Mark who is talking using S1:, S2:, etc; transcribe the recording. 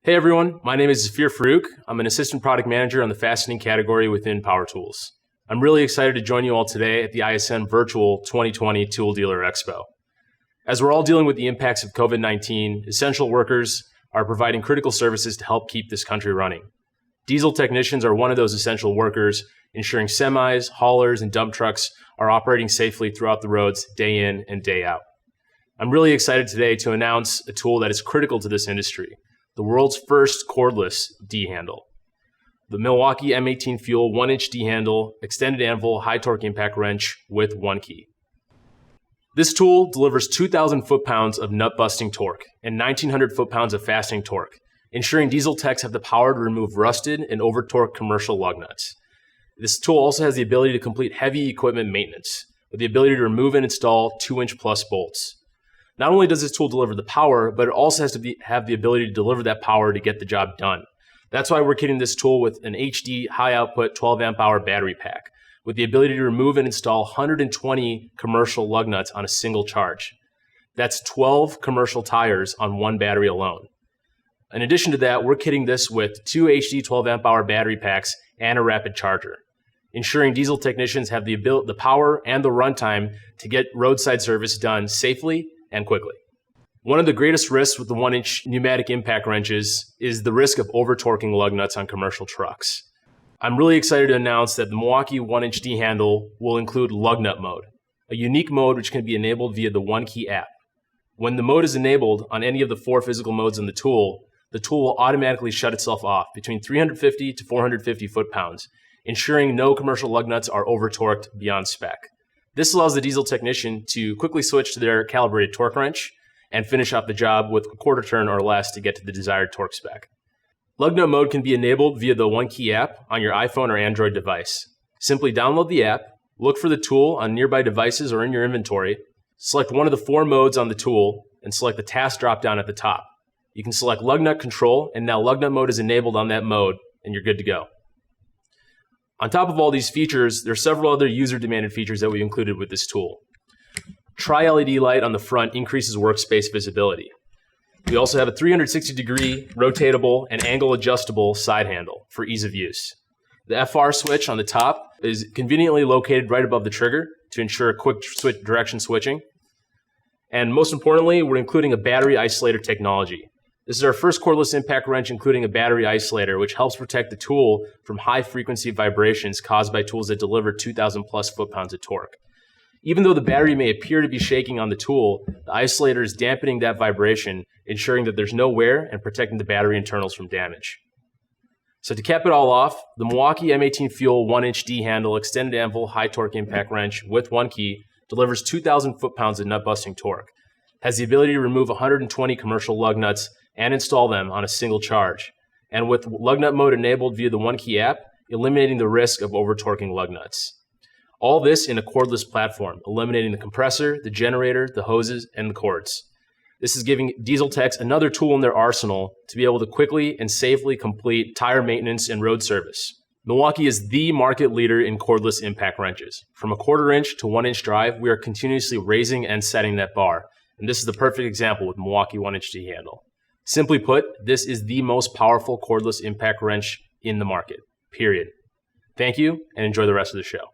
S1: Hey everyone, my name is Zafir Farouk. I'm an assistant product manager on the fastening category within Power Tools. I'm really excited to join you all today at the ISN Virtual 2020 Tool Dealer Expo. As we're all dealing with the impacts of COVID-19, essential workers are providing critical services to help keep this country running. Diesel technicians are one of those essential workers, ensuring semis, haulers, and dump trucks are operating safely throughout the roads day in and day out. I'm really excited today to announce a tool that is critical to this industry, the world's first cordless D-handle. The Milwaukee M18 FUEL 1-inch D-handle, extended anvil, high torque impact wrench with one key. This tool delivers 2,000 foot-pounds of nut-busting torque and 1,900 foot-pounds of fastening torque, ensuring diesel techs have the power to remove rusted and over-torqued commercial lug nuts. This tool also has the ability to complete heavy equipment maintenance, with the ability to remove and install 2-inch plus bolts. Not only does this tool deliver the power, but it also has to have the ability to deliver that power to get the job done. That's why we're kitting this tool with an HD high output 12 amp hour battery pack, with the ability to remove and install 120 commercial lug nuts on a single charge. That's 12 commercial tires on one battery alone. In addition to that, we're kitting this with 2 HD 12 amp hour battery packs and a rapid charger, ensuring diesel technicians have the power and the runtime to get roadside service done safely and quickly. One of the greatest risks with the 1-inch pneumatic impact wrenches is the risk of over-torquing lug nuts on commercial trucks. I'm really excited to announce that the Milwaukee 1-inch D-handle will include lug nut mode, a unique mode which can be enabled via the One Key app. When the mode is enabled on any of the 4 physical modes in the tool will automatically shut itself off between 350 to 450 foot-pounds, ensuring no commercial lug nuts are over-torqued beyond spec. This allows the diesel technician to quickly switch to their calibrated torque wrench and finish off the job with a quarter turn or less to get to the desired torque spec. Lug nut mode can be enabled via the One Key app on your iPhone or Android device. Simply download the app, look for the tool on nearby devices or in your inventory, select one of the 4 modes on the tool, and select the task drop-down at the top. You can select lug nut control, and now lug nut mode is enabled on that mode, and you're good to go. On top of all these features, there are several other user-demanded features that we included with this tool. Tri-LED light on the front increases workspace visibility. We also have a 360-degree rotatable and angle-adjustable side handle for ease of use. The FR switch on the top is conveniently located right above the trigger to ensure quick direction switching. And most importantly, we're including a battery isolator technology. This is our first cordless impact wrench including a battery isolator, which helps protect the tool from high-frequency vibrations caused by tools that deliver 2,000 plus foot-pounds of torque. Even though the battery may appear to be shaking on the tool, the isolator is dampening that vibration, ensuring that there's no wear and protecting the battery internals from damage. So to cap it all off, the Milwaukee M18 FUEL 1-inch D-handle extended anvil high torque impact wrench with one key delivers 2,000 foot-pounds of nut-busting torque, has the ability to remove 120 commercial lug nuts and install them on a single charge, and with lug nut mode enabled via the One Key app, eliminating the risk of over-torquing lug nuts. All this in a cordless platform, eliminating the compressor, the generator, the hoses, and the cords. This is giving diesel techs another tool in their arsenal to be able to quickly and safely complete tire maintenance and road service. Milwaukee is the market leader in cordless impact wrenches. From a 1/4 inch to 1-inch drive, we are continuously raising and setting that bar, and this is the perfect example with Milwaukee 1-inch D-handle. Simply put, this is the most powerful cordless impact wrench in the market, period. Thank you, and enjoy the rest of the show.